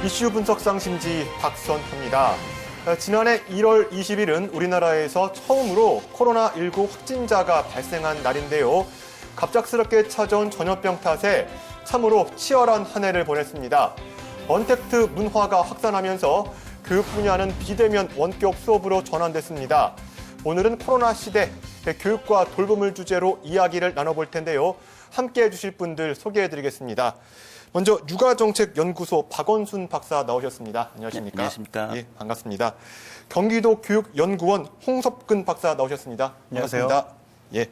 이슈 분석 상심지 박선호입니다. 지난해 1월 20일은 우리나라에서 처음으로 코로나19 확진자가 발생한 날인데요. 갑작스럽게 찾아온 전염병 탓에 참으로 치열한 한 해를 보냈습니다. 언택트 문화가 확산하면서 교육 분야는 비대면 원격 수업으로 전환됐습니다. 오늘은 코로나 시대 교육과 돌봄을 주제로 이야기를 나눠볼 텐데요. 함께해 주실 분들 소개해드리겠습니다. 먼저 육아정책연구소 박원순 박사 나오셨습니다. 안녕하십니까? 네, 안녕하십니까? 예, 반갑습니다. 경기도 교육연구원 홍석근 박사 나오셨습니다. 안녕하세요. 반갑습니다. 예.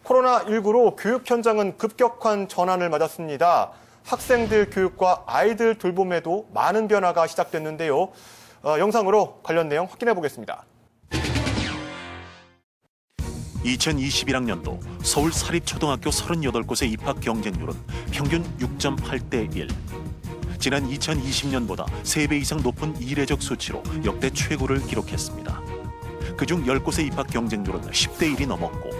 코로나19로 교육 현장은 급격한 전환을 맞았습니다. 학생들 교육과 아이들 돌봄에도 많은 변화가 시작됐는데요. 영상으로 관련 내용 확인해 보겠습니다. 2021학년도 서울 사립초등학교 38곳의 입학 경쟁률은 평균 6.8대 1. 지난 2020년보다 3배 이상 높은 이례적 수치로 역대 최고를 기록했습니다. 그중 10곳의 입학 경쟁률은 10대 1이 넘었고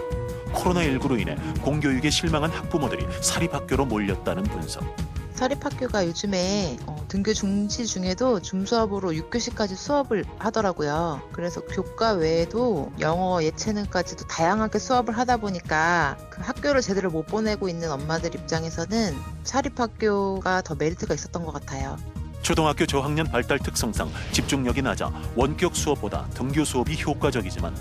코로나19로 인해 공교육에 실망한 학부모들이 사립학교로 몰렸다는 분석. 사립학교가 요즘에 등교 중시 중에도 줌수업으로 6교시까지 수업을 하더라고요. 그래서 교과 외에도 영어, 예체능까지도 다양하게 수업을 하다 보니까 그 학교를 제대로 못 보내고 있는 엄마들 입장에서는 사립학교가 더 메리트가 있었던 것 같아요. 초등학교 저학년 발달 특성상 집중력이 낮아 원격 수업보다 등교 수업이 효과적이지만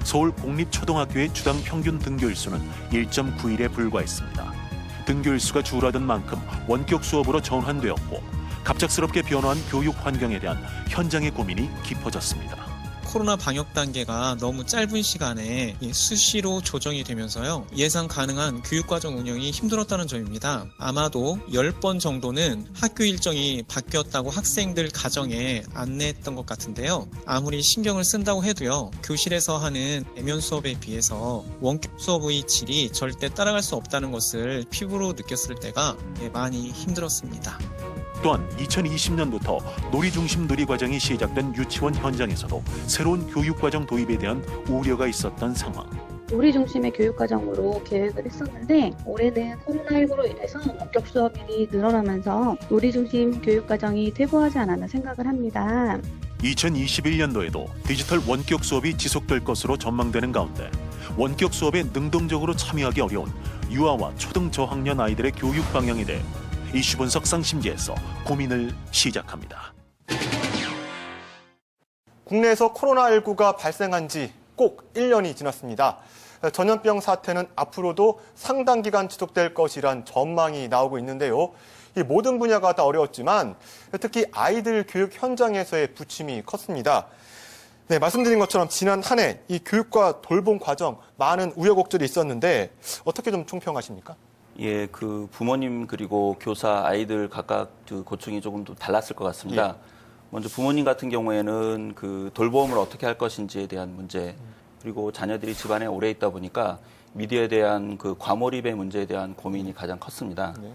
서울 공립초등학교의 주당 평균 등교일 수는 1.9일에 불과했습니다. 등교일 수가 줄어든 만큼 원격 수업으로 전환되었고 갑작스럽게 변화한 교육 환경에 대한 현장의 고민이 깊어졌습니다. 코로나 방역 단계가 너무 짧은 시간에 수시로 조정이 되면서요. 예상 가능한 교육과정 운영이 힘들었다는 점입니다. 아마도 10번 정도는 학교 일정이 바뀌었다고 학생들 가정에 안내했던 것 같은데요. 아무리 신경을 쓴다고 해도요. 교실에서 하는 대면 수업에 비해서 원격 수업의 질이 절대 따라갈 수 없다는 것을 피부로 느꼈을 때가 많이 힘들었습니다. 또한 2020년부터 놀이중심 누리과정이 시작된 유치원 현장에서도 새로운 교육과정 도입에 대한 우려가 있었던 상황. 놀이 중심의 교육과정으로 계획을 했었는데 올해는 코로나19로 인해서 원격 수업이 늘어나면서 놀이 중심 교육과정이 퇴보하지 않았나 생각을 합니다. 2021년도에도 디지털 원격 수업이 지속될 것으로 전망되는 가운데 원격 수업에 능동적으로 참여하기 어려운 유아와 초등 저학년 아이들의 교육 방향에 대해 이슈 분석 상심지에서 고민을 시작합니다. 국내에서 코로나19가 발생한 지 꼭 1년이 지났습니다. 전염병 사태는 앞으로도 상당 기간 지속될 것이란 전망이 나오고 있는데요. 이 모든 분야가 다 어려웠지만 특히 아이들 교육 현장에서의 부침이 컸습니다. 네, 말씀드린 것처럼 지난 한 해 이 교육과 돌봄 과정 많은 우여곡절이 있었는데 어떻게 좀 총평하십니까? 예, 그 부모님 그리고 교사, 아이들 각각 그 고충이 조금 더 달랐을 것 같습니다. 예. 먼저 부모님 같은 경우에는 그 돌봄을 어떻게 할 것인지에 대한 문제, 그리고 자녀들이 집안에 오래 있다 보니까 미디어에 대한 그 과몰입의 문제에 대한 고민이 가장 컸습니다. 네.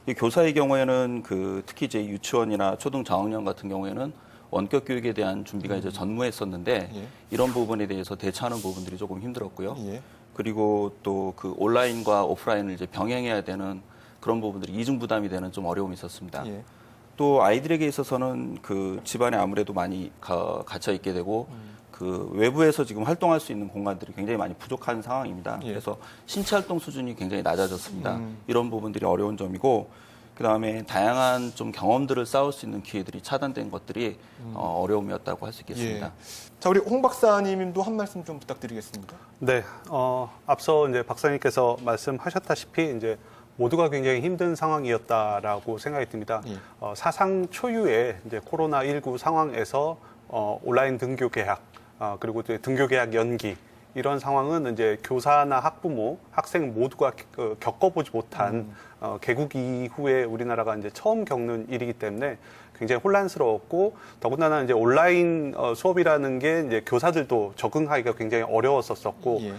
이 교사의 경우에는 그 특히 이제 유치원이나 초등 저학년 같은 경우에는 원격 교육에 대한 준비가 이제 전무했었는데 예. 이런 부분에 대해서 대처하는 부분들이 조금 힘들었고요. 예. 그리고 또 그 온라인과 오프라인을 이제 병행해야 되는 그런 부분들이 이중 부담이 되는 좀 어려움이 있었습니다. 예. 또 아이들에게 있어서는 그 집안에 아무래도 많이 갇혀 있게 되고 그 외부에서 지금 활동할 수 있는 공간들이 굉장히 많이 부족한 상황입니다. 예. 그래서 신체 활동 수준이 굉장히 낮아졌습니다. 이런 부분들이 어려운 점이고 그다음에 다양한 좀 경험들을 쌓을 수 있는 기회들이 차단된 것들이 어려움이었다고 할 수 있겠습니다. 예. 자, 우리 홍 박사님도 한 말씀 좀 부탁드리겠습니다. 네, 앞서 이제 박사님께서 말씀하셨다시피 이제 모두가 굉장히 힘든 상황이었다라고 생각이 듭니다. 예. 사상 초유의 이제 코로나19 상황에서 온라인 등교 개학 그리고 이제 등교 개학 연기 이런 상황은 이제 교사나 학부모, 학생 모두가 겪어보지 못한 개국 이후에 우리나라가 이제 처음 겪는 일이기 때문에 굉장히 혼란스러웠고 더군다나 이제 온라인 수업이라는 게 이제 교사들도 적응하기가 굉장히 어려웠었고 예.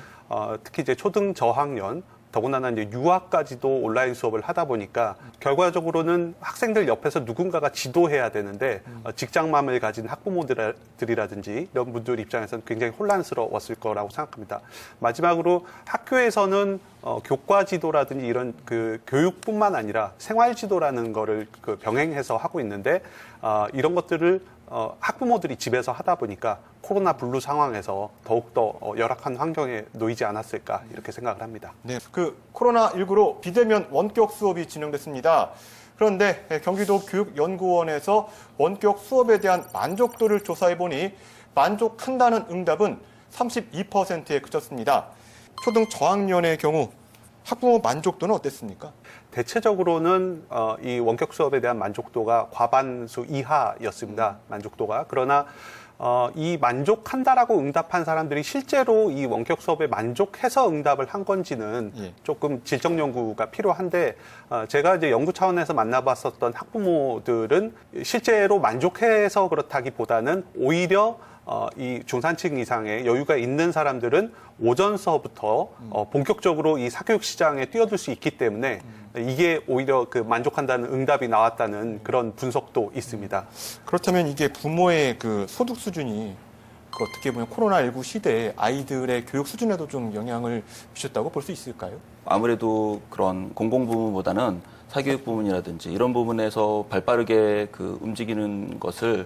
특히 이제 초등 저학년 더군다나 이제 유아까지도 온라인 수업을 하다 보니까 결과적으로는 학생들 옆에서 누군가가 지도해야 되는데 직장맘을 가진 학부모들이라든지 이런 분들 입장에서는 굉장히 혼란스러웠을 거라고 생각합니다. 마지막으로 학교에서는 교과 지도라든지 이런 그 교육뿐만 아니라 생활 지도라는 거를 그 병행해서 하고 있는데 이런 것들을 학부모들이 집에서 하다 보니까 코로나 블루 상황에서 더욱더 열악한 환경에 놓이지 않았을까 이렇게 생각을 합니다. 네, 그 코로나19로 비대면 원격 수업이 진행됐습니다. 그런데 경기도 교육연구원에서 원격 수업에 대한 만족도를 조사해보니 만족한다는 응답은 32%에 그쳤습니다. 초등 저학년의 경우 학부모 만족도는 어땠습니까? 대체적으로는 이 원격 수업에 대한 만족도가 과반수 이하였습니다. 만족도가. 그러나 이 만족한다라고 응답한 사람들이 실제로 이 원격 수업에 만족해서 응답을 한 건지는 조금 질적 연구가 필요한데 제가 이제 연구 차원에서 만나봤었던 학부모들은 실제로 만족해서 그렇다기보다는 오히려 이 중산층 이상의 여유가 있는 사람들은 오전서부터 본격적으로 이 사교육 시장에 뛰어들 수 있기 때문에 이게 오히려 그 만족한다는 응답이 나왔다는 그런 분석도 있습니다. 그렇다면 이게 부모의 그 소득 수준이 그 어떻게 보면 코로나19 시대에 아이들의 교육 수준에도 좀 영향을 미쳤다고 볼 수 있을까요? 아무래도 그런 공공 부문보다는 사교육 부문이라든지 이런 부분에서 발빠르게 그 움직이는 것을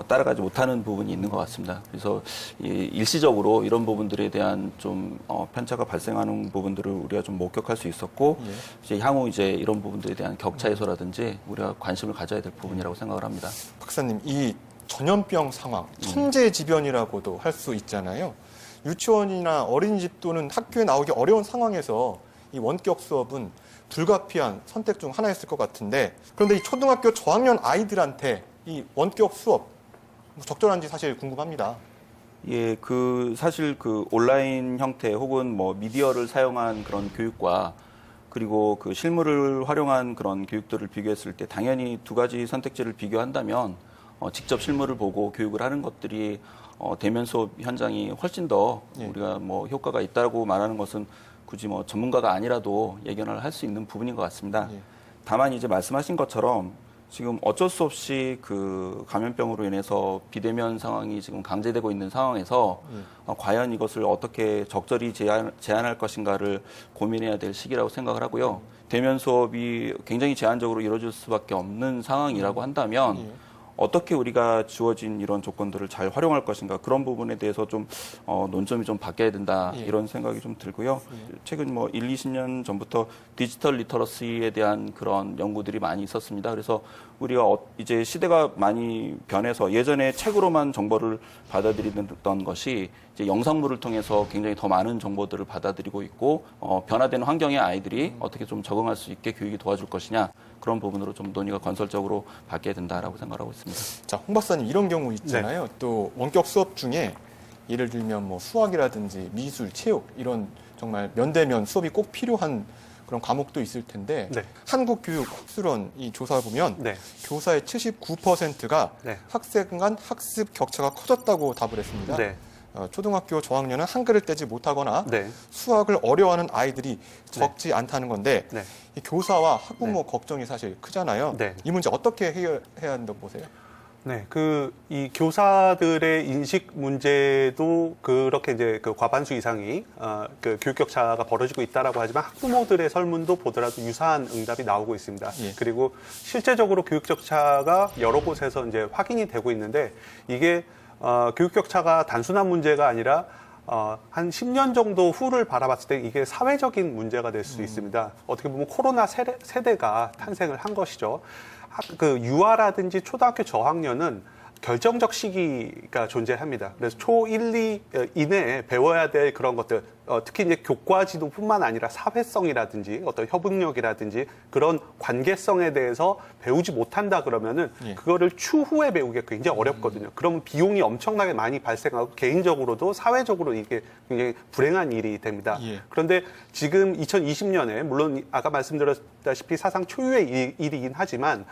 따라가지 못하는 부분이 있는 것 같습니다. 그래서 일시적으로 이런 부분들에 대한 좀 편차가 발생하는 부분들을 우리가 좀 목격할 수 있었고 이제 향후 이제 이런 부분들에 대한 격차 해소라든지 우리가 관심을 가져야 될 부분이라고 생각을 합니다. 박사님, 이 전염병 상황, 천재지변이라고도 할 수 있잖아요. 유치원이나 어린이집 또는 학교에 나오기 어려운 상황에서 이 원격 수업은 불가피한 선택 중 하나였을 것 같은데, 그런데 이 초등학교 저학년 아이들한테 이 원격 수업 적절한지 사실 궁금합니다. 예, 사실 온라인 형태 혹은 뭐 미디어를 사용한 그런 교육과 그리고 그 실물을 활용한 그런 교육들을 비교했을 때 당연히 두 가지 선택지를 비교한다면 직접 실물을 보고 교육을 하는 것들이 대면 수업 현장이 훨씬 더 우리가 뭐 효과가 있다고 말하는 것은 굳이 뭐 전문가가 아니라도 예견을 할 수 있는 부분인 것 같습니다. 다만 이제 말씀하신 것처럼 지금 어쩔 수 없이 그 감염병으로 인해서 비대면 상황이 지금 강제되고 있는 상황에서 과연 이것을 어떻게 적절히 제한할 것인가를 고민해야 될 시기라고 생각을 하고요. 대면 수업이 굉장히 제한적으로 이루어질 수밖에 없는 상황이라고 한다면 어떻게 우리가 주어진 이런 조건들을 잘 활용할 것인가 그런 부분에 대해서 좀 논점이 좀 바뀌어야 된다 이런 생각이 좀 들고요. 최근 뭐 1, 20년 전부터 디지털 리터러시에 대한 그런 연구들이 많이 있었습니다. 그래서 우리가 이제 시대가 많이 변해서 예전에 책으로만 정보를 받아들이던 것이 이제 영상물을 통해서 굉장히 더 많은 정보들을 받아들이고 있고 변화되는 환경에 아이들이 어떻게 좀 적응할 수 있게 교육이 도와줄 것이냐 그런 부분으로 좀 논의가 건설적으로 바뀌어야 된다라고 생각하고 있습니다. 자, 홍 박사님 이런 경우 있잖아요. 또 원격 수업 중에 예를 들면 뭐 수학이라든지 미술, 체육 이런 정말 면대면 수업이 꼭 필요한 그런 과목도 있을 텐데 한국교육학술원 이 조사 보면 교사의 79%가 학생 간 학습 격차가 커졌다고 답을 했습니다. 초등학교 저학년은 한글을 떼지 못하거나 수학을 어려워하는 아이들이 적지 않다는 건데 이 교사와 학부모 걱정이 사실 크잖아요. 이 문제 어떻게 해결해야 한다고 보세요? 네, 이 교사들의 인식 문제도 그렇게 이제 그 과반수 이상이 그 교육 격차가 벌어지고 있다라고 하지만 학부모들의 설문도 보더라도 유사한 응답이 나오고 있습니다. 그리고 실제적으로 교육 격차가 여러 곳에서 이제 확인이 되고 있는데 이게 교육 격차가 단순한 문제가 아니라 한 10년 정도 후를 바라봤을 때 이게 사회적인 문제가 될 수 있습니다. 어떻게 보면 코로나 세대가 탄생을 한 것이죠. 그 유아라든지 초등학교 저학년은 결정적 시기가 존재합니다. 그래서 초1, 2 이내에 배워야 될 그런 것들, 특히 이제 교과 지도뿐만 아니라 사회성이라든지 어떤 협응력이라든지 그런 관계성에 대해서 배우지 못한다 그러면은 그거를 추후에 배우기가 굉장히 어렵거든요. 그러면 비용이 엄청나게 많이 발생하고 개인적으로도 사회적으로 이게 굉장히 불행한 일이 됩니다. 그런데 지금 2020년에 물론 아까 말씀드렸다시피 사상 초유의 일이긴 하지만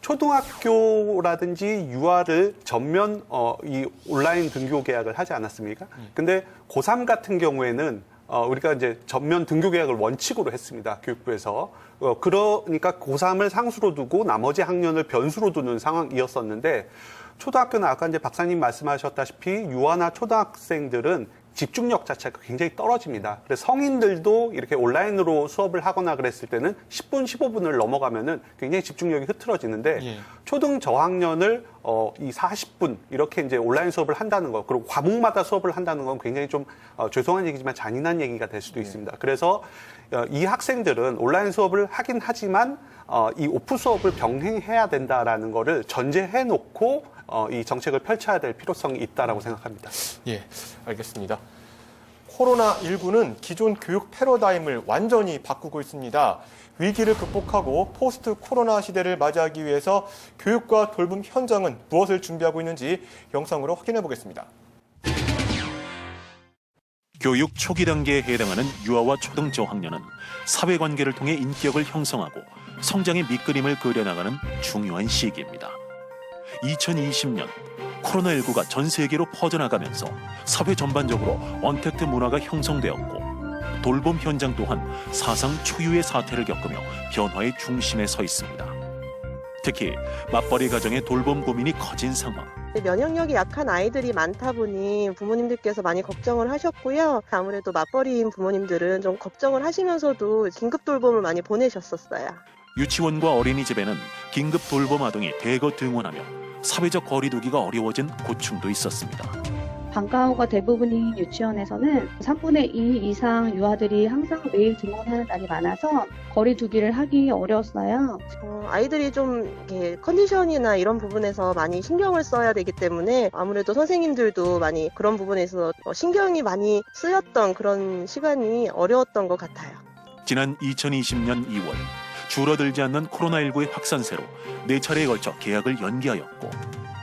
초등학교라든지 유아를 전면 이 온라인 등교 계약을 하지 않았습니까? 근데 고3 같은 경우에는 우리가 이제 전면 등교 계약을 원칙으로 했습니다. 교육부에서. 그러니까 고3을 상수로 두고 나머지 학년을 변수로 두는 상황이었었는데 초등학교는 아까 이제 박사님 말씀하셨다시피 유아나 초등학생들은 집중력 자체가 굉장히 떨어집니다. 그래서 성인들도 이렇게 온라인으로 수업을 하거나 그랬을 때는 10분, 15분을 넘어가면은 굉장히 집중력이 흐트러지는데 예. 초등 저학년을 이 40분 이렇게 이제 온라인 수업을 한다는 거, 그리고 과목마다 수업을 한다는 건 굉장히 좀 죄송한 얘기지만 잔인한 얘기가 될 수도 있습니다. 그래서 이 학생들은 온라인 수업을 하긴 하지만 이 오프 수업을 병행해야 된다라는 거를 전제해 놓고 이 정책을 펼쳐야 될 필요성이 있다라고 생각합니다. 예, 알겠습니다. 코로나19는 기존 교육 패러다임을 완전히 바꾸고 있습니다. 위기를 극복하고 포스트 코로나 시대를 맞이하기 위해서 교육과 돌봄 현장은 무엇을 준비하고 있는지 영상으로 확인해 보겠습니다. 교육 초기 단계에 해당하는 유아와 초등 저학년은 사회관계를 통해 인격을 형성하고 성장의 밑그림을 그려나가는 중요한 시기입니다. 2020년 코로나19가 전 세계로 퍼져나가면서 사회 전반적으로 언택트 문화가 형성되었고 돌봄 현장 또한 사상 초유의 사태를 겪으며 변화의 중심에 서 있습니다. 특히 맞벌이 가정의 돌봄 고민이 커진 상황. 면역력이 약한 아이들이 많다 보니 부모님들께서 많이 걱정을 하셨고요. 아무래도 맞벌이인 부모님들은 좀 걱정을 하시면서도 긴급 돌봄을 많이 보내셨었어요. 유치원과 어린이집에는 긴급 돌봄 아동이 대거 등원하며 사회적 거리 두기가 어려워진 고충도 있었습니다. 방과 후가 대부분인 유치원에서는 3분의 2 이상 유아들이 항상 매일 등원하는 날이 많아서 거리 두기를 하기 어려웠어요. 아이들이 좀 이렇게 컨디션이나 이런 부분에서 많이 신경을 써야 되기 때문에 아무래도 선생님들도 많이 그런 부분에서 신경이 많이 쓰였던 그런 시간이 어려웠던 것 같아요. 지난 2020년 2월 줄어들지 않는 코로나19의 확산세로 4차례에 걸쳐 개학을 연기하였고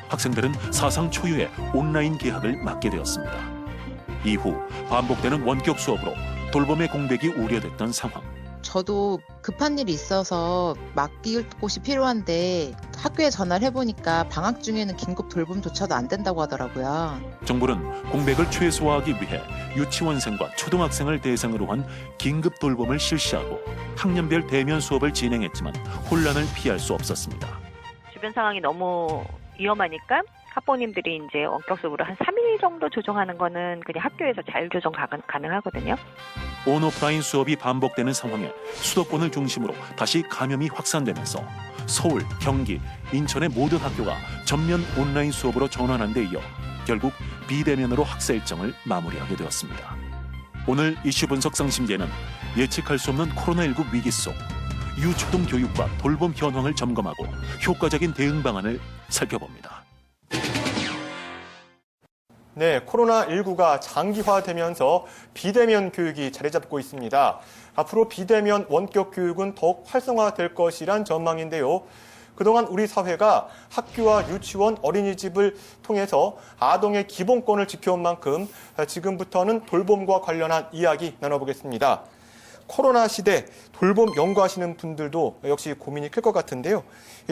학생들은 사상 초유의 온라인 개학을 맞게 되었습니다. 이후 반복되는 원격 수업으로 돌봄의 공백이 우려됐던 상황. 저도 급한 일이 있어서 맡길 곳이 필요한데 학교에 전화를 해보니까 방학 중에는 긴급 돌봄조차도 안 된다고 하더라고요. 정부는 공백을 최소화하기 위해 유치원생과 초등학생을 대상으로 한 긴급 돌봄을 실시하고 학년별 대면 수업을 진행했지만 혼란을 피할 수 없었습니다. 주변 상황이 너무 위험하니까 학부모님들이 이제 원격 수업으로 한 3일 정도 조정하는 거는 그냥 학교에서 자율 조정 가능하거든요. 온오프라인 수업이 반복되는 상황에 수도권을 중심으로 다시 감염이 확산되면서 서울, 경기, 인천의 모든 학교가 전면 온라인 수업으로 전환한 데 이어 결국 비대면으로 학사 일정을 마무리하게 되었습니다. 오늘 이슈 분석 상심제는 예측할 수 없는 코로나19 위기 속 유초등 교육과 돌봄 현황을 점검하고 효과적인 대응 방안을 살펴봅니다. 네, 코로나19가 장기화되면서 비대면 교육이 자리 잡고 있습니다. 앞으로 비대면 원격 교육은 더욱 활성화될 것이란 전망인데요. 그동안 우리 사회가 학교와 유치원, 어린이집을 통해서 아동의 기본권을 지켜온 만큼 지금부터는 돌봄과 관련한 이야기 나눠보겠습니다. 코로나 시대 돌봄 연구하시는 분들도 역시 고민이 클 것 같은데요.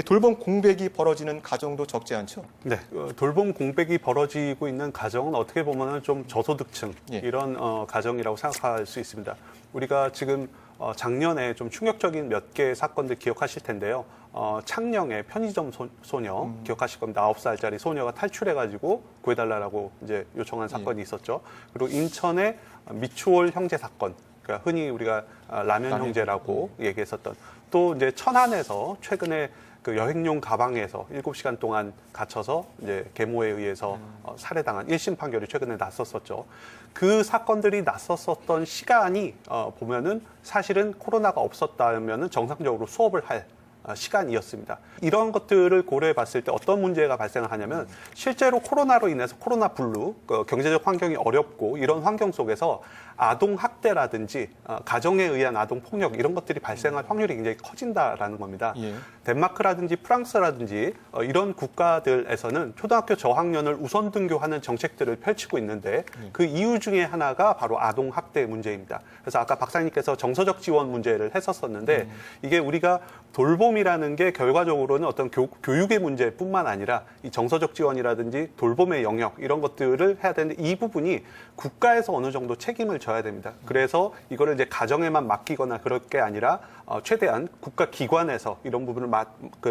돌봄 공백이 벌어지는 가정도 적지 않죠? 네, 돌봄 공백이 벌어지고 있는 가정은 어떻게 보면 좀 저소득층 예. 이런 가정이라고 생각할 수 있습니다. 우리가 지금 작년에 좀 충격적인 몇 개의 사건들 기억하실 텐데요. 창녕의 편의점 소녀 기억하실 겁니다. 9살짜리 소녀가 탈출해가지고 구해달라고 이제 요청한 사건이 있었죠. 그리고 인천의 미추홀 형제 사건. 그러니까 흔히 우리가 라면 형제라고 얘기했었던, 또 이제 천안에서 최근에 그 여행용 가방에서 7시간 동안 갇혀서 이제 계모에 의해서 살해당한 1심 판결이 최근에 났었었죠. 그 사건들이 났었었던 시간이 보면은 사실은 코로나가 없었다면은 정상적으로 수업을 할 시간이었습니다. 이런 것들을 고려해 봤을 때 어떤 문제가 발생을 하냐면 실제로 코로나로 인해서 코로나 블루, 경제적 환경이 어렵고 이런 환경 속에서 아동 학대라든지 가정에 의한 아동 폭력 이런 것들이 발생할 확률이 굉장히 커진다라는 겁니다. 예. 덴마크라든지 프랑스라든지 이런 국가들에서는 초등학교 저학년을 우선 등교하는 정책들을 펼치고 있는데 그 이유 중에 하나가 바로 아동 학대 문제입니다. 그래서 아까 박사님께서 정서적 지원 문제를 했었었는데 이게 우리가 돌봄이라는 게 결과적으로는 어떤 교육의 문제뿐만 아니라 이 정서적 지원이라든지 돌봄의 영역 이런 것들을 해야 되는데 이 부분이 국가에서 어느 정도 책임을 져야 이루어져야 됩니다. 그래서 이거를 이제 가정에만 맡기거나 그럴 게 아니라 최대한 국가 기관에서 이런 부분을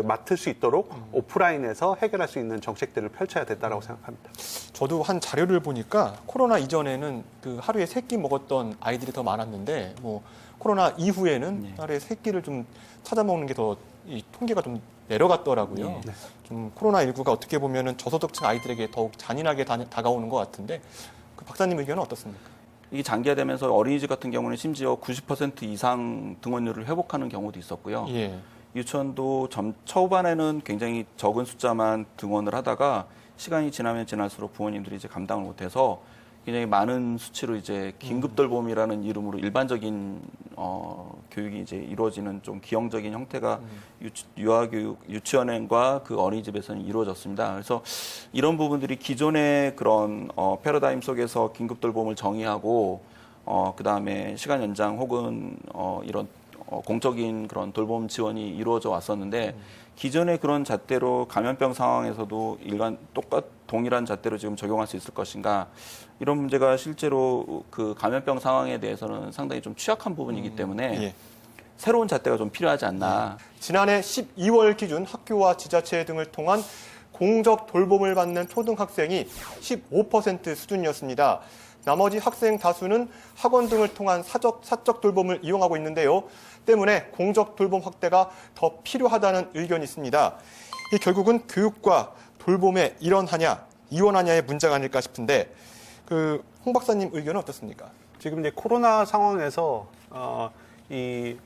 맡을 수 있도록 오프라인에서 해결할 수 있는 정책들을 펼쳐야 된다고 생각합니다. 저도 한 자료를 보니까 코로나 이전에는 그 하루에 3끼 먹었던 아이들이 더 많았는데 뭐 코로나 이후에는 하루에 3끼를 좀 찾아 먹는 게 더 이 통계가 좀 내려갔더라고요. 네. 좀 코로나19가 어떻게 보면은 저소득층 아이들에게 더욱 잔인하게 다가오는 것 같은데 그 박사님 의견은 어떻습니까? 이게 장기화되면서 어린이집 같은 경우는 심지어 90% 이상 등원율을 회복하는 경우도 있었고요. 예. 유치원도 초반에는 굉장히 적은 숫자만 등원을 하다가 시간이 지나면 지날수록 부모님들이 이제 감당을 못해서 굉장히 많은 수치로 이제 긴급돌봄이라는 이름으로 일반적인 교육이 이제 이루어지는 좀 기형적인 형태가 유아교육 유치원과 그 어린이집에서는 이루어졌습니다. 그래서 이런 부분들이 기존의 그런 패러다임 속에서 긴급돌봄을 정의하고 그 다음에 시간 연장 혹은 이런 공적인 그런 돌봄 지원이 이루어져 왔었는데 기존의 그런 잣대로 감염병 상황에서도 동일한 잣대로 지금 적용할 수 있을 것인가 이런 문제가 실제로 그 감염병 상황에 대해서는 상당히 좀 취약한 부분이기 때문에 예. 새로운 잣대가 좀 필요하지 않나. 지난해 12월 기준 학교와 지자체 등을 통한 공적 돌봄을 받는 초등학생이 15% 수준이었습니다. 나머지 학생 다수는 학원 등을 통한 사적 돌봄을 이용하고 있는데요. 때문에 공적 돌봄 확대가 더 필요하다는 의견이 있습니다. 이 결국은 교육과 돌봄의 이원하냐의 문제가 아닐까 싶은데 그 홍 박사님 의견은 어떻습니까? 지금 이제 코로나 상황에서 이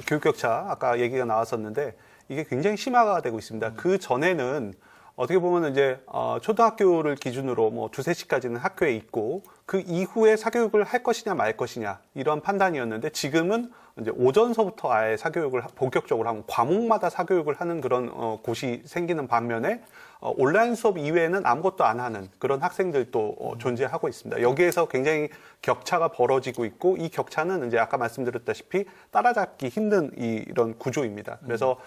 교육 격차 아까 얘기가 나왔었는데 이게 굉장히 심화가 되고 있습니다. 그 전에는 어떻게 보면 이제 초등학교를 기준으로 뭐 2~3시까지는 학교에 있고 그 이후에 사교육을 할 것이냐 말 것이냐 이런 판단이었는데 지금은 이제 오전서부터 아예 사교육을 본격적으로 하고 과목마다 사교육을 하는 그런 곳이 생기는 반면에 온라인 수업 이외에는 아무것도 안 하는 그런 학생들도 존재하고 있습니다. 여기에서 굉장히 격차가 벌어지고 있고 이 격차는 이제 아까 말씀드렸다시피 따라잡기 힘든 이런 구조입니다. 그래서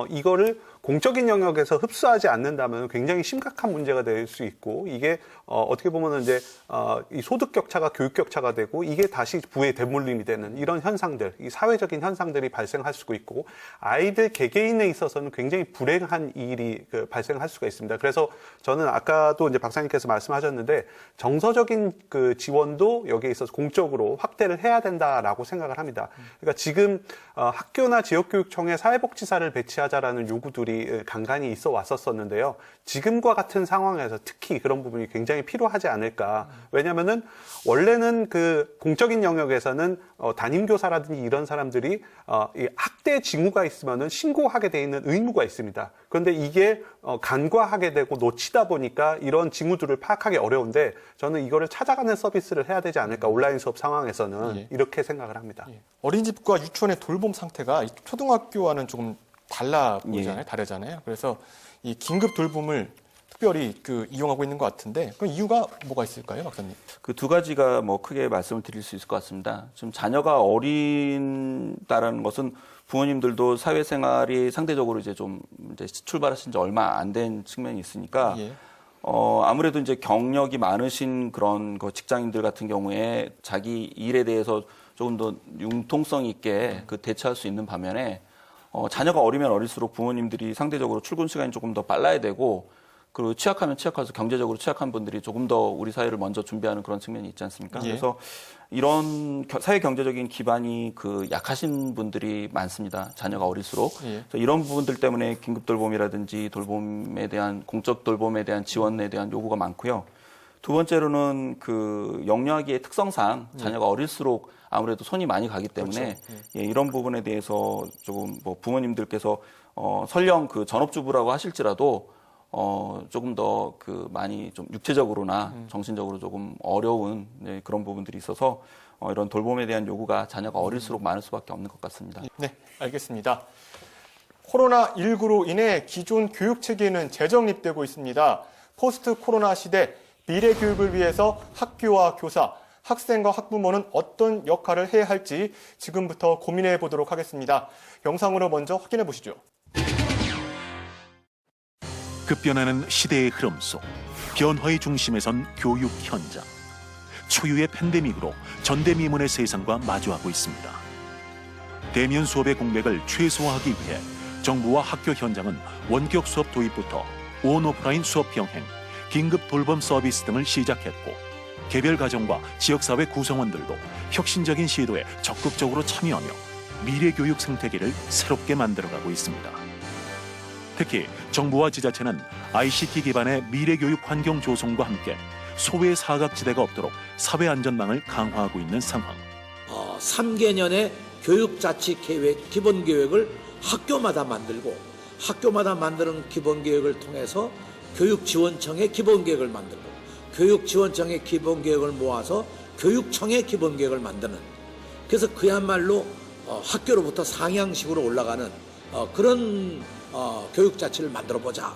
이거를 공적인 영역에서 흡수하지 않는다면 굉장히 심각한 문제가 될 수 있고 이게 어떻게 보면 이제 이 소득 격차가 교육 격차가 되고 이게 다시 부의 대물림이 되는 이런 현상들, 이 사회적인 현상들이 발생할 수가 있고 아이들 개개인에 있어서는 굉장히 불행한 일이 발생할 수가 있습니다. 그래서 저는 아까도 이제 박사님께서 말씀하셨는데 정서적인 그 지원도 여기에 있어서 공적으로 확대를 해야 된다라고 생각을 합니다. 그러니까 지금 학교나 지역교육청에 사회복지사를 배치하자라는 요구들이 간간히 있어 왔었었는데요. 지금과 같은 상황에서 특히 그런 부분이 굉장히 필요하지 않을까. 왜냐하면은 원래는 그 공적인 영역에서는 담임교사라든지 이런 사람들이 이 학대 징후가 있으면은 신고하게 돼 있는 의무가 있습니다. 그런데 이게 간과하게 되고 놓치다 보니까 이런 징후들을 파악하기 어려운데 저는 이거를 찾아가는 서비스를 해야 되지 않을까. 온라인 수업 상황에서는 이렇게 생각을 합니다. 어린이집과 유치원의 돌봄 상태가 초등학교와는 조금 달라 보이잖아요. 다르잖아요. 그래서 이 긴급 돌봄을 특별히 이용하고 있는 것 같은데 그럼 이유가 뭐가 있을까요, 박사님? 그 두 가지가 뭐 크게 말씀을 드릴 수 있을 것 같습니다. 지금 자녀가 어린다라는 것은 부모님들도 사회생활이 상대적으로 이제 좀 이제 출발하신 지 얼마 안 된 측면이 있으니까 아무래도 이제 경력이 많으신 그런 직장인들 같은 경우에 자기 일에 대해서 조금 더 융통성 있게 대처할 수 있는 반면에 자녀가 어리면 어릴수록 부모님들이 상대적으로 출근 시간이 조금 더 빨라야 되고 그리고 취약하면 취약해서 경제적으로 취약한 분들이 조금 더 우리 사회를 먼저 준비하는 그런 측면이 있지 않습니까? 그래서 이런 사회 경제적인 기반이 약하신 분들이 많습니다. 자녀가 어릴수록. 그래서 이런 부분들 때문에 긴급 돌봄이라든지 돌봄에 대한 공적 돌봄에 대한 지원에 대한 요구가 많고요. 두 번째로는 영유아기의 특성상 자녀가 어릴수록 아무래도 손이 많이 가기 때문에 그렇죠. 이런 부분에 대해서 조금 부모님들께서 설령 전업주부라고 하실지라도 조금 더 많이 좀 육체적으로나 정신적으로 조금 어려운 그런 부분들이 있어서 이런 돌봄에 대한 요구가 자녀가 어릴수록 많을 수밖에 없는 것 같습니다. 네, 알겠습니다. 코로나19로 인해 기존 교육 체계는 재정립되고 있습니다. 포스트 코로나 시대 미래 교육을 위해서 학교와 교사, 학생과 학부모는 어떤 역할을 해야 할지 지금부터 고민해 보도록 하겠습니다. 영상으로 먼저 확인해 보시죠. 급변하는 시대의 흐름 속 변화의 중심에 선 교육 현장. 초유의 팬데믹으로 전대미문의 세상과 마주하고 있습니다. 대면 수업의 공백을 최소화하기 위해 정부와 학교 현장은 원격 수업 도입부터 온 오프라인 수업 병행, 긴급 돌봄 서비스 등을 시작했고 개별 가정과 지역사회 구성원들도 혁신적인 시도에 적극적으로 참여하며 미래교육 생태계를 새롭게 만들어가고 있습니다. 특히 정부와 지자체는 ICT 기반의 미래교육 환경 조성과 함께 소외 사각지대가 없도록 사회안전망을 강화하고 있는 상황. 3개년의 교육자치계획, 기본계획을 학교마다 만들고 학교마다 만드는 기본계획을 통해서 교육지원청의 기본계획을 만들고 교육지원청의 기본계획을 모아서 교육청의 기본계획을 만드는, 그래서 그야말로 학교로부터 상향식으로 올라가는 그런 교육자치를 만들어보자.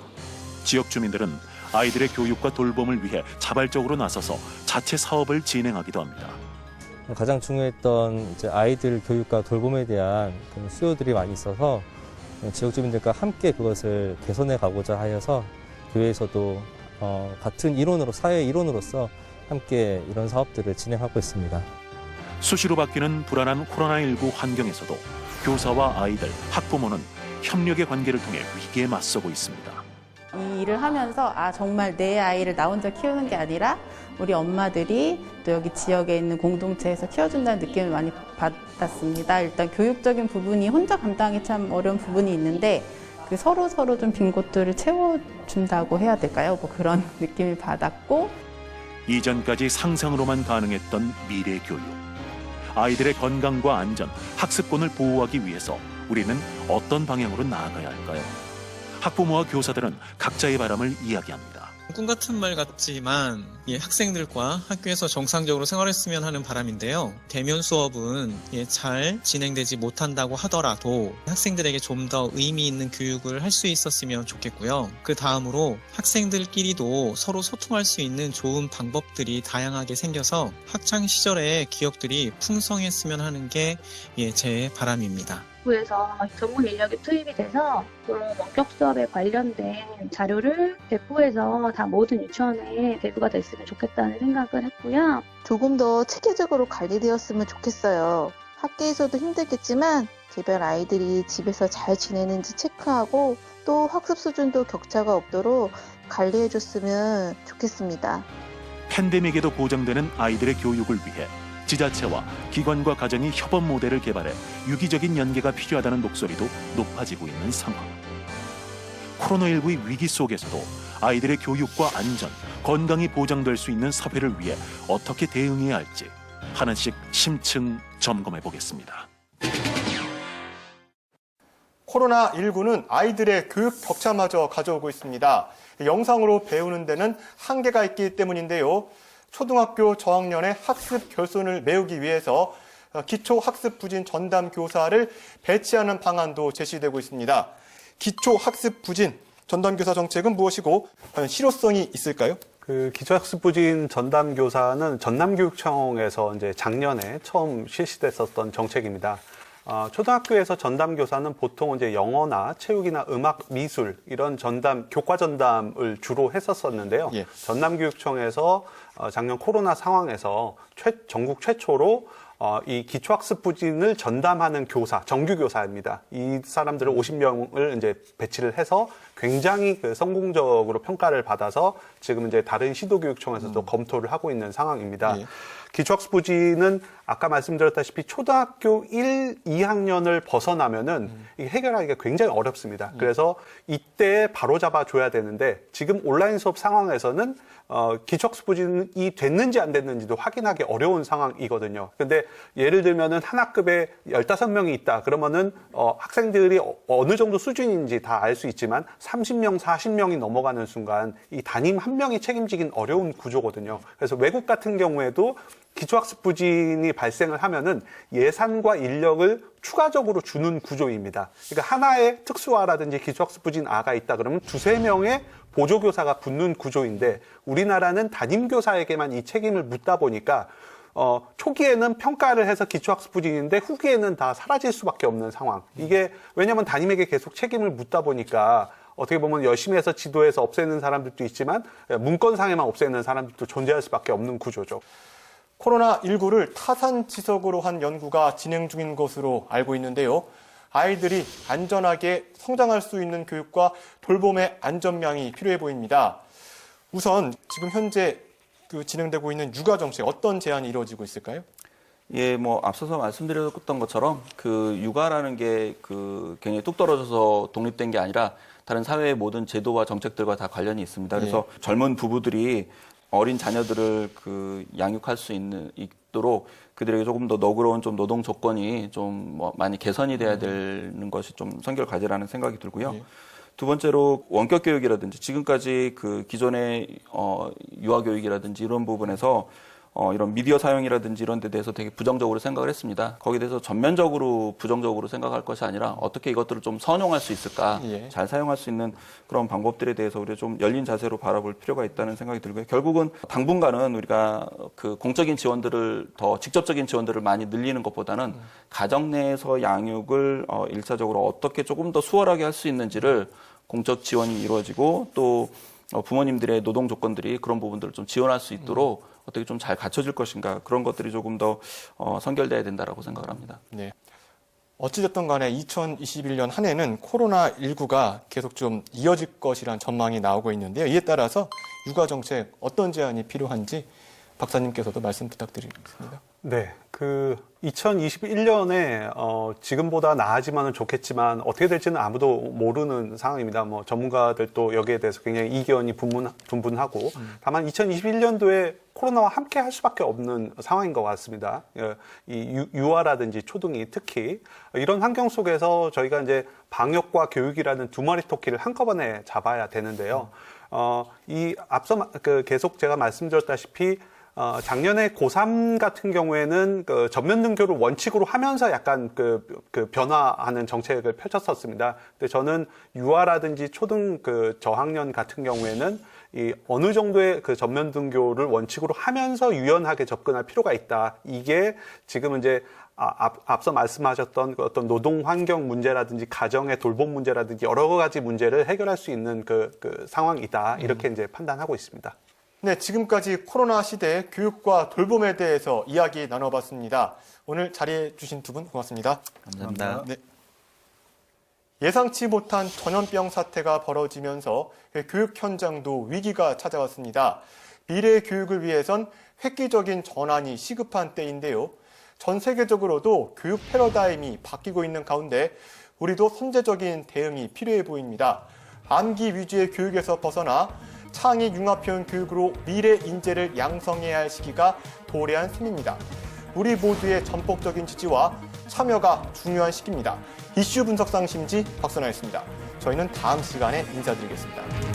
지역 주민들은 아이들의 교육과 돌봄을 위해 자발적으로 나서서 자체 사업을 진행하기도 합니다. 가장 중요했던 이제 아이들 교육과 돌봄에 대한 수요들이 많이 있어서 지역 주민들과 함께 그것을 개선해 가고자 하여서 교회에서도 같은 일원으로, 사회 일원으로서 함께 이런 사업들을 진행하고 있습니다. 수시로 바뀌는 불안한 코로나19 환경에서도 교사와 아이들, 학부모는 협력의 관계를 통해 위기에 맞서고 있습니다. 이 일을 하면서 정말 내 아이를 나 혼자 키우는 게 아니라 우리 엄마들이 또 여기 지역에 있는 공동체에서 키워준다는 느낌을 많이 받았습니다. 일단 교육적인 부분이 혼자 감당하기 참 어려운 부분이 있는데 그 서로 좀 빈 곳들을 채워준다고 해야 될까요? 뭐 그런 느낌을 받았고, 이전까지 상상으로만 가능했던 미래 교육. 아이들의 건강과 안전, 학습권을 보호하기 위해서 우리는 어떤 방향으로 나아가야 할까요? 학부모와 교사들은 각자의 바람을 이야기합니다. 꿈 같은 말 같지만 학생들과 학교에서 정상적으로 생활했으면 하는 바람인데요. 대면 수업은 잘 진행되지 못한다고 하더라도 학생들에게 좀 더 의미 있는 교육을 할 수 있었으면 좋겠고요. 그 다음으로 학생들끼리도 서로 소통할 수 있는 좋은 방법들이 다양하게 생겨서 학창 시절의 기억들이 풍성했으면 하는 게 제 바람입니다. 정부에서 전문 인력이 투입이 돼서 그런 원격 수업에 관련된 자료를 배포해서 다 모든 유치원에 대부가 됐으면 좋겠다는 생각을 했고요. 조금 더 체계적으로 관리되었으면 좋겠어요. 학교에서도 힘들겠지만 개별 아이들이 집에서 잘 지내는지 체크하고 또 학습 수준도 격차가 없도록 관리해줬으면 좋겠습니다. 팬데믹에도 보장되는 아이들의 교육을 위해 지자체와 기관과 가정이 협업 모델을 개발해 유기적인 연계가 필요하다는 목소리도 높아지고 있는 상황. 코로나19의 위기 속에서도 아이들의 교육과 안전, 건강이 보장될 수 있는 사회를 위해 어떻게 대응해야 할지 하나씩 심층 점검해 보겠습니다. 코로나19는 아이들의 교육 격차마저 가져오고 있습니다. 영상으로 배우는 데는 한계가 있기 때문인데요. 초등학교 저학년의 학습 결손을 메우기 위해서 기초학습부진 전담 교사를 배치하는 방안도 제시되고 있습니다. 기초학습부진 전담 교사 정책은 무엇이고 과연 실효성이 있을까요? 그 기초학습부진 전담 교사는 전남교육청에서 이제 작년에 처음 실시됐었던 정책입니다. 초등학교에서 전담 교사는 보통 이제 영어나 체육이나 음악, 미술 이런 전담, 교과 전담을 주로 했었었는데요. 전남교육청에서 작년 코로나 상황에서 전국 최초로 이 기초학습부진을 전담하는 교사, 정규교사입니다. 이 사람들을 50명을 이제 배치를 해서 굉장히 성공적으로 평가를 받아서 지금 이제 다른 시도교육청에서도 검토를 하고 있는 상황입니다. 기초학습부진은 아까 말씀드렸다시피 초등학교 1, 2학년을 벗어나면은 이게 해결하기가 굉장히 어렵습니다. 그래서 이때 바로 잡아줘야 되는데 지금 온라인 수업 상황에서는 기초학습부진이 됐는지 안 됐는지도 확인하기 어려운 상황이거든요. 근데 예를 들면은 한 학급에 15명이 있다. 그러면은 학생들이 어느 정도 수준인지 다 알 수 있지만 30명, 40명이 넘어가는 순간 이 담임 한 명이 책임지긴 어려운 구조거든요. 그래서 외국 같은 경우에도 기초학습부진이 발생을 하면은 예산과 인력을 추가적으로 주는 구조입니다. 그러니까 하나의 특수화라든지 기초학습부진아가 있다 그러면 2-3명의 보조교사가 붙는 구조인데 우리나라는 담임교사에게만 이 책임을 묻다 보니까 초기에는 평가를 해서 기초학습부진인데 후기에는 다 사라질 수밖에 없는 상황. 이게 왜냐하면 담임에게 계속 책임을 묻다 보니까 어떻게 보면 열심히 해서 지도해서 없애는 사람들도 있지만 문건상에만 없애는 사람들도 존재할 수밖에 없는 구조죠. 코로나19를 타산지석으로 한 연구가 진행 중인 것으로 알고 있는데요. 아이들이 안전하게 성장할 수 있는 교육과 돌봄의 안전망이 필요해 보입니다. 우선 지금 현재 진행되고 있는 육아 정책 어떤 제안이 이루어지고 있을까요? 예, 앞서서 말씀드렸던 것처럼 육아라는 게 굉장히 뚝 떨어져서 독립된 게 아니라 다른 사회의 모든 제도와 정책들과 다 관련이 있습니다. 그래서 젊은 부부들이 어린 자녀들을 양육할 수 있도록 그들에게 조금 더 너그러운 좀 노동 조건이 좀 많이 개선이 돼야 되는 것이 좀 선결 과제라는 생각이 들고요. 두 번째로 원격 교육이라든지 지금까지 기존의 유아 교육이라든지 이런 부분에서 이런 미디어 사용이라든지 이런 데 대해서 되게 부정적으로 생각을 했습니다. 거기에 대해서 전면적으로 부정적으로 생각할 것이 아니라 어떻게 이것들을 좀 선용할 수 있을까, 잘 사용할 수 있는 그런 방법들에 대해서 우리가 좀 열린 자세로 바라볼 필요가 있다는 생각이 들고요. 결국은 당분간은 우리가 공적인 지원들을 더 직접적인 지원들을 많이 늘리는 것보다는 가정 내에서 양육을 1차적으로 어떻게 조금 더 수월하게 할 수 있는지를 공적 지원이 이루어지고 또 부모님들의 노동 조건들이 그런 부분들을 좀 지원할 수 있도록 어떻게 좀 잘 갖춰질 것인가 그런 것들이 조금 더 선결돼야 된다라고 생각을 합니다. 네. 어찌됐든 간에 2021년 한 해는 코로나19가 계속 좀 이어질 것이라는 전망이 나오고 있는데요. 이에 따라서 육아 정책 어떤 제안이 필요한지 박사님께서도 말씀 부탁드리겠습니다. 네, 2021년에 지금보다 나아지면 좋겠지만 어떻게 될지는 아무도 모르는 상황입니다. 전문가들도 여기에 대해서 굉장히 이견이 분분하고 다만 2021년도에 코로나와 함께 할 수밖에 없는 상황인 것 같습니다. 이 유아라든지 초등이 특히 이런 환경 속에서 저희가 이제 방역과 교육이라는 두 마리 토끼를 한꺼번에 잡아야 되는데요. 이 앞서 계속 제가 말씀드렸다시피 작년에 고3 같은 경우에는 전면 등교를 원칙으로 하면서 약간 변화하는 정책을 펼쳤었습니다. 근데 저는 유아라든지 초등 저학년 같은 경우에는 이 어느 정도의 전면 등교를 원칙으로 하면서 유연하게 접근할 필요가 있다. 이게 지금 이제 앞서 말씀하셨던 어떤 노동 환경 문제라든지 가정의 돌봄 문제라든지 여러 가지 문제를 해결할 수 있는 상황이다. 이렇게 이제 판단하고 있습니다. 네, 지금까지 코로나 시대 교육과 돌봄에 대해서 이야기 나눠봤습니다. 오늘 자리해 주신 두 분 고맙습니다. 감사합니다. 네. 예상치 못한 전염병 사태가 벌어지면서 교육 현장도 위기가 찾아왔습니다. 미래의 교육을 위해선 획기적인 전환이 시급한 때인데요. 전 세계적으로도 교육 패러다임이 바뀌고 있는 가운데 우리도 선제적인 대응이 필요해 보입니다. 암기 위주의 교육에서 벗어나 창의 융합형 교육으로 미래 인재를 양성해야 할 시기가 도래한 셈입니다. 우리 모두의 전폭적인 지지와 참여가 중요한 시기입니다. 이슈 분석 상심지 박선아였습니다. 저희는 다음 시간에 인사드리겠습니다.